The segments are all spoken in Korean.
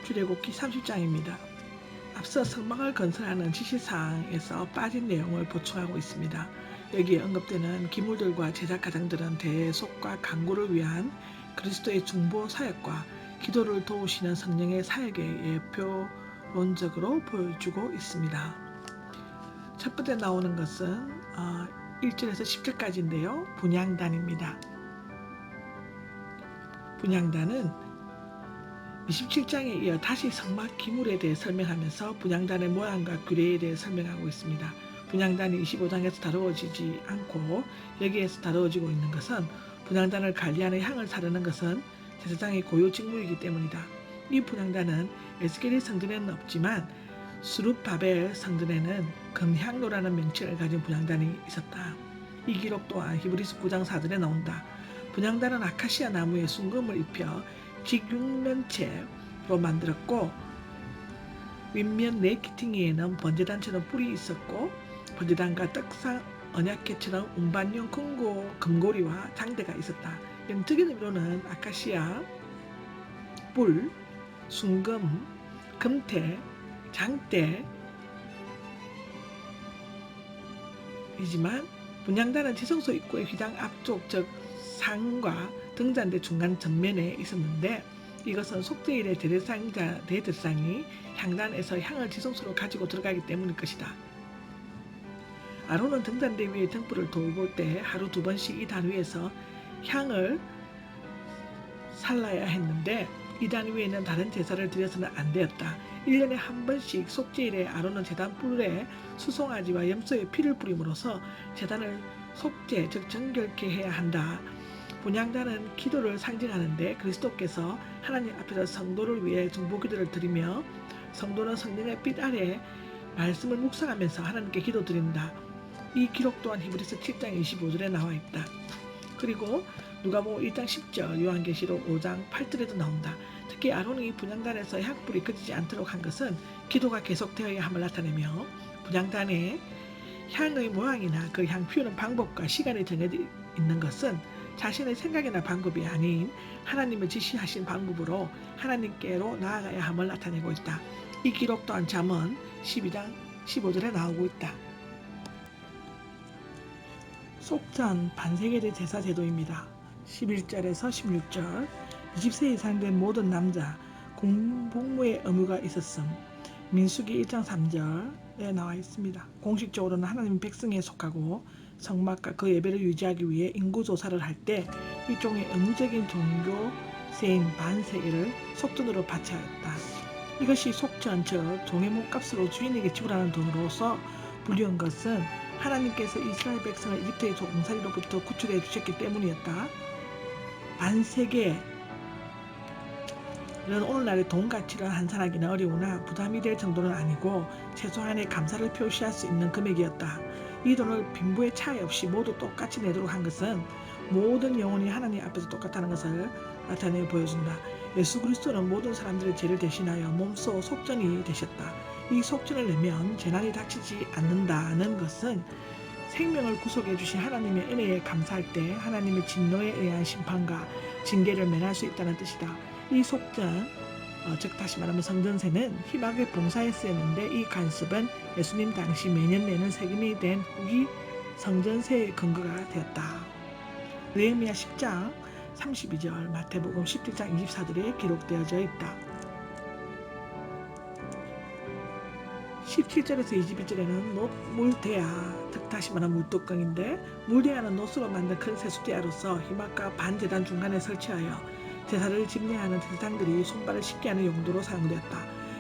출애굽기 30장입니다. 앞서 성막을 건설하는 지시사항에서 빠진 내용을 보충하고 있습니다. 여기에 언급되는 기물들과 제작 과정들은 대속과 간구를 위한 그리스도의 중보 사역과 기도를 도우시는 성령의 사역의 예표론적으로 보여주고 있습니다. 첫 번째 나오는 것은 1절에서 10절까지인데요. 분향단입니다. 분향단은 27장에 이어 다시 성막 기물에 대해 설명하면서 분향단의 모양과 규례에 대해 설명하고 있습니다. 분향단이 25장에서 다루어지지 않고 여기에서 다루어지고 있는 것은 분향단을 관리하는 향을 사르는 것은 제사장의 고유 직무이기 때문이다. 이 분향단은 에스겔의 성전에는 없지만 수룹바벨 성전에는 금향로라는 명칭을 가진 분향단이 있었다. 이 기록 또한 히브리서 9장 4절에 나온다. 분향단은 아카시아 나무에 순금을 입혀 직육면체로 만들었고 윗면 네키팅이에는 번제단처럼 뿔이 있었고 번제단과 떡상 언약궤처럼 운반용 금고리와 장대가 있었다. 영적인 의미로는 아카시아, 뿔, 순금, 금태, 장대이지만 분향단은 지성소 입구의 휘장 앞쪽 즉 상과 등잔대 중간 전면에 있었는데 이것은 속죄일의 대제사장이 향단에서 향을 지성소로 가지고 들어가기 때문일 것이다. 아론은 등잔대 위에 등불을 돌볼 때 하루 2번씩 이 단 위에서 향을 살라야 했는데 이 단 위에는 다른 제사를 드려서는 안 되었다. 1년에 한 번씩 속죄일에 아론은 제단 뿔에 수송아지와 염소의 피를 뿌림으로써 제단을 속죄 즉 정결케 해야 한다. 분향단은 기도를 상징하는데 그리스도께서 하나님 앞에서 성도를 위해 중보기도를 드리며 성도는 성령의 빛 아래 말씀을 묵상하면서 하나님께 기도드린다. 이 기록 또한 히브리서 7장 25절에 나와 있다. 그리고 누가복음 1장 10절, 요한계시록 5장 8절에도 나온다. 특히 아론이 분향단에서 향불이 꺼지지 않도록 한 것은 기도가 계속되어야 함을 나타내며 분향단의 향의 모양이나 그 향 피우는 방법과 시간이 정해져 있는 것은 자신의 생각이나 방법이 아닌 하나님을 지시하신 방법으로 하나님께로 나아가야 함을 나타내고 있다. 이 기록 또한 잠언 12장 15절에 나오고 있다. 속전 반세계대 제사 제도입니다. 11절에서 16절 20세 이상 된 모든 남자 공복무의 의무가 있었음. 민수기 1장 3절에 나와 있습니다. 공식적으로는 하나님 백성에 속하고 성막과 그 예배를 유지하기 위해 인구조사를 할 때 일종의 의무적인 종교세인 반세계를 속전으로 바쳐야 했다. 이것이 속전 즉 종의 몸값으로 주인에게 지불하는 돈으로서 불리운 것은 하나님께서 이스라엘 백성을 이집트의 종살이로부터 구출해 주셨기 때문이었다. 반세계는 오늘날의 돈 가치를 환산하기는 어려우나 부담이 될 정도는 아니고 최소한의 감사를 표시할 수 있는 금액이었다. 이 돈을 빈부의 차이 없이 모두 똑같이 내도록 한 것은 모든 영혼이 하나님 앞에서 똑같다는 것을 나타내 보여준다. 예수 그리스도는 모든 사람들의 죄를 대신하여 몸소 속전이 되셨다. 이 속전을 내면 재난이 닥치지 않는다는 것은 생명을 구속해 주신 하나님의 은혜에 감사할 때 하나님의 진노에 의한 심판과 징계를 면할 수 있다는 뜻이다. 이 속전, 즉 다시 말하면 성전세는 희박의 봉사에 쓰였는데 이 간섭은 예수님 당시 매년 내는 세금이 된 후기 성전세의 근거가 되었다. 느헤미야 10장 32절, 마태복음 17장 24절에 기록되어져 있다. 17절에서 21절에는 물대야, 즉 다시 말하면 물뚜껑인데 물대야는 노스로 만든 큰 세숫대야로서 희막과 반제단 중간에 설치하여 제사를 집례하는 제사장들이 손발을 씻게 하는 용도로 사용되었다.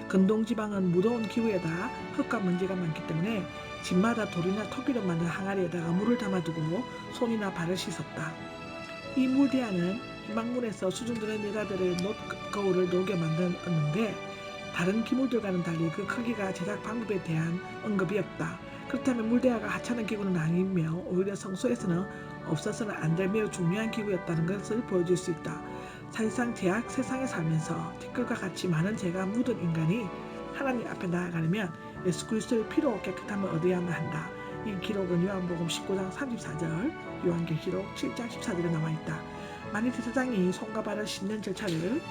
근동지방은 무더운 기후에다 흙과 먼지가 많기 때문에 집마다 돌이나 토기로 만든 항아리에다가 물을 담아두고 손이나 발을 씻었다. 이 물대야는 희망문에서 수중들은 여자들의 노거울을 녹여 만들었는데 다른 기물들과는 달리 그 크기가 제작 방법에 대한 언급이 없다. 그렇다면 물대야가 하찮은 기구는 아니며 오히려 성소에서는 없어서는 안 될 매우 중요한 기구였다는 것을 보여줄 수 있다. 사실상 죄악 세상에 살면서 티끌과 같이 많은 죄가 묻은 인간이 하나님 앞에 나아가려면 예수 그리스도의 피로 깨끗함을 얻어야만 한다. 이 기록은 요한복음 19장 34절, 요한계시록 7장 14절에 나와 있다. 만일 제사장이 손과 발을 씻는 절차를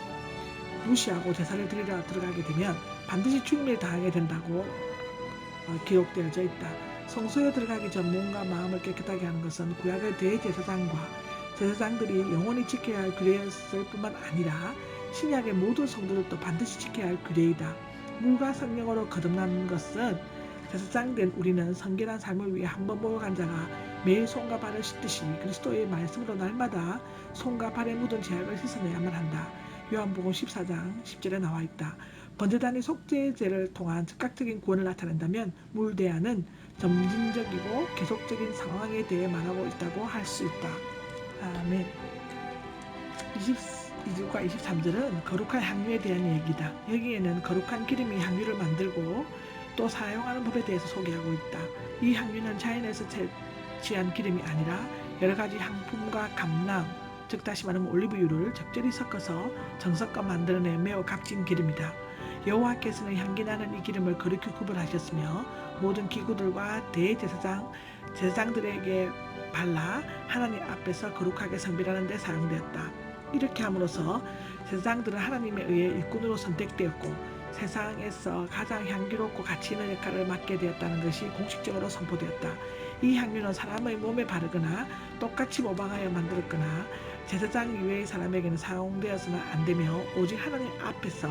무시하고 제사를 드리러 들어가게 되면 반드시 죽임을 당하게 된다고 기록되어져 있다. 성소에 들어가기 전 몸과 마음을 깨끗하게 하는 것은 구약의 대제사장과 제사장들이 영원히 지켜야 할 규례였을 뿐만 아니라 신약의 모든 성도들도 반드시 지켜야 할 규례이다. 물과 성령으로 거듭나는 것은 제사장된 우리는 성결한 삶을 위해 한 번 모여간 자가 매일 손과 발을 씻듯이 그리스도의 말씀으로 날마다 손과 발에 묻은 죄악을 씻어내야만 한다. 요한복음 14장 10절에 나와 있다. 번제단이 속죄제를 통한 즉각적인 구원을 나타낸다면 물대야는 점진적이고 계속적인 상황에 대해 말하고 있다고 할 수 있다. 아멘. 22절과 23절은 거룩한 향유에 대한 얘기다. 여기에는 거룩한 기름이 향유를 만들고 또 사용하는 법에 대해서 소개하고 있다. 이 향유는 자연에서 채취한 기름이 아니라 여러 가지 향품과 감람, 즉 다시 말하면 올리브유를 적절히 섞어서 정성껏 만들어낸 매우 값진 기름이다. 여호와께서는 향기나는 이 기름을 거룩히 구별하셨으며 모든 기구들과 제사장들에게 발라 하나님 앞에서 거룩하게 선별하는 데 사용되었다. 이렇게 함으로써 제사장들은 하나님에 의해 일꾼으로 선택되었고 세상에서 가장 향기롭고 가치 있는 역할을 맡게 되었다는 것이 공식적으로 선포되었다. 이 향유는 사람의 몸에 바르거나 똑같이 모방하여 만들었거나 제사장 이외의 사람에게는 사용되어서는 안되며 오직 하나님 앞에서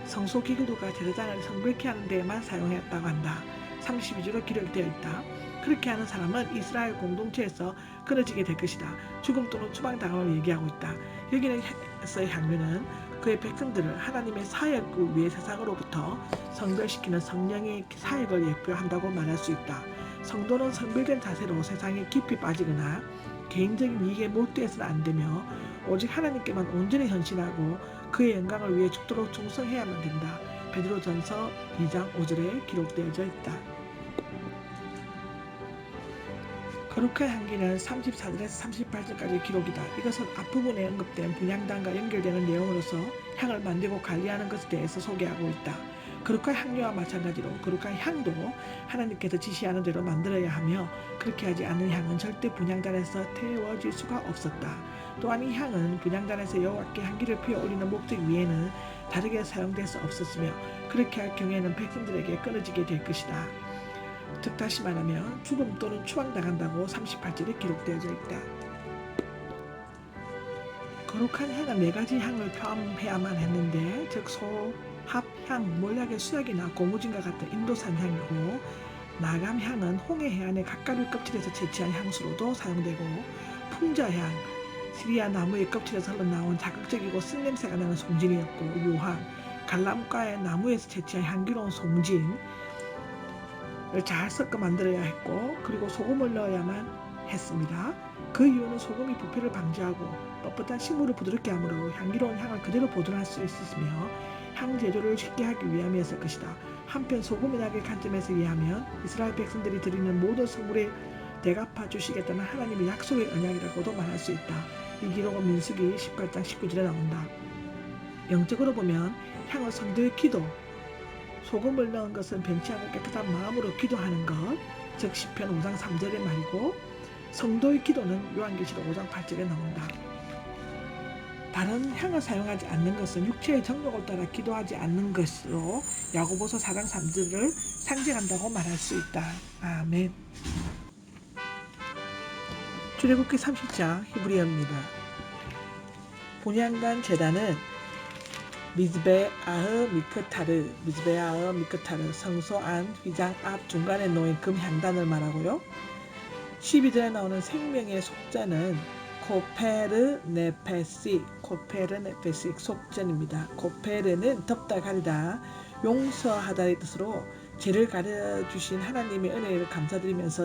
성소기구도가 제사장을 성별케 하는 데에만 사용했다고 한다. 32절로 기록되어 있다. 그렇게 하는 사람은 이스라엘 공동체에서 끊어지게 될 것이다. 죽음 또는 추방당함을 얘기하고 있다. 여기서의 향유는 그의 백성들을 하나님의 사역을 위해 세상으로부터 성별시키는 성령의 사역을 예표한다고 말할 수 있다. 성도는 성별된 자세로 세상에 깊이 빠지거나 개인적인 이익에 몰두해서는 안되며 오직 하나님께만 온전히 헌신하고 그의 영광을 위해 죽도록 충성해야만 된다. 베드로전서 2장 5절에 기록되어져 있다. 거룩한 향기는 34절에서 38절까지 기록이다. 이것은 앞부분에 언급된 분향단과 연결되는 내용으로서 향을 만들고 관리하는 것에 대해서 소개하고 있다. 거룩한 향료와 마찬가지로 거룩한 향도 하나님께서 지시하는 대로 만들어야 하며 그렇게 하지 않는 향은 절대 분향단에서 태워질 수가 없었다. 또한 이 향은 분향단에서 여호와께 향기를 피워 올리는 목적 외에는 다르게 사용될 수 없었으며 그렇게 할 경우에는 백성들에게 끊어지게 될 것이다. 즉 다시 말하면 죽음 또는 추방당한다고 38절에 기록되어져 있다. 거룩한 향은 4가지 향을 포함해야만 했는데 즉 소합향, 몰약의 수약이나 고무진과 같은 인도산 향이고 나감향은 홍해 해안의 갓가루 껍질에서 채취한 향수로도 사용되고 풍자향, 시리아 나무의 껍질에서 흘러나온 자극적이고 쓴냄새가 나는 송진이었고 유황, 갈람과의 나무에서 채취한 향기로운 송진 잘 섞어 만들어야 했고 그리고 소금을 넣어야만 했습니다. 그 이유는 소금이 부패를 방지하고 뻣뻣한 식물을 부드럽게 하므로 향기로운 향을 그대로 보존할 수 있었으며 향 제조를 쉽게 하기 위함이었을 것이다. 한편 소금이나의 관점에서 이해하면 이스라엘 백성들이 드리는 모든 성물에 대갚아 주시겠다는 하나님의 약속의 언약이라고도 말할 수 있다. 이 기록은 민수기 18장 19절에 나온다. 영적으로 보면 향은 성도의 기도, 소금을 넣은 것은 변치하고 깨끗한 마음으로 기도하는 것, 즉 시편 5장 3절의 말이고 성도의 기도는 요한계시록 5장 8절에 나온다. 다른 향을 사용하지 않는 것은 육체의 정욕을 따라 기도하지 않는 것으로 야고보서 4장 3절을 상징한다고 말할 수 있다. 아멘. 출애굽기 30장 히브리어입니다. 분향단 제단은 미즈베아흐 미크타르 성소 안 휘장 앞 중간에 놓인 금 향단을 말하고요. 12절에 나오는 생명의 속자는 코페르네페식 속전입니다. 코페르는 덮다 가리다 용서하다의 뜻으로 죄를 가려주신 하나님의 은혜를 감사드리면서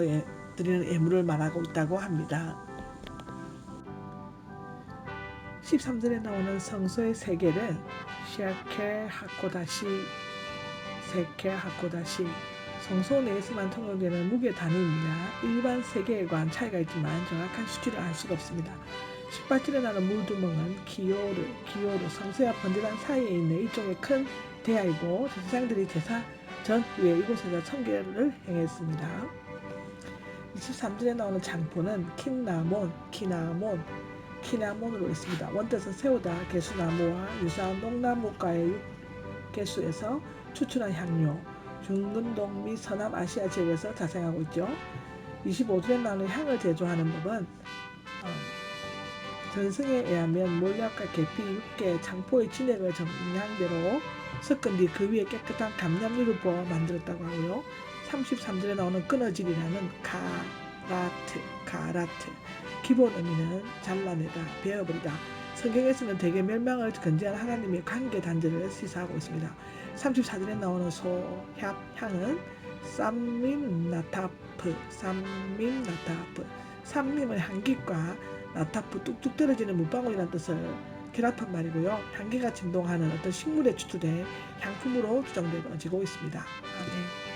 드리는 예물을 말하고 있다고 합니다. 13절에 나오는 성소의 세겔은 샤케 하코다시 성소 내에서만 통용되는 무게 단위입니다. 일반 세겔과는 차이가 있지만 정확한 수치를 알 수가 없습니다. 18절에 나오는 물두멍은 기요르 성소와 번제단 사이에 있는 일종의 큰 대야이고 제사장들이 제사 전후에 이곳에서 청결을 행했습니다. 23절에 나오는 장포는 키나몬 키나몬으로 있습니다. 원뜻은 세우다, 개수나무와 유사한 농나무과의 개수에서 추출한 향료, 중근동 및 서남아시아 지역에서 자생하고 있죠. 25주에 나오는 향을 제조하는 법은 전승에 의하면 몰약과 계피, 육개, 장포의 진액을 정량대로 섞은 뒤 그 위에 깨끗한 감량유를 부어 만들었다고 하고요. 33절에 나오는 끊어질이라는 가라트. 기본 의미는 잘라내다, 베어버리다. 성경에서는 대개 멸망을 건재한 하나님의 관계 단절을 시사하고 있습니다. 34절에 나오는 향은 쌈밈나타프. 쌈밈은 향기과 나타프 뚝뚝 떨어지는 물방울이라는 뜻을 결합한 말이고요. 향기가 진동하는 어떤 식물에 추출된 향품으로 추정되어지고 있습니다. 아멘.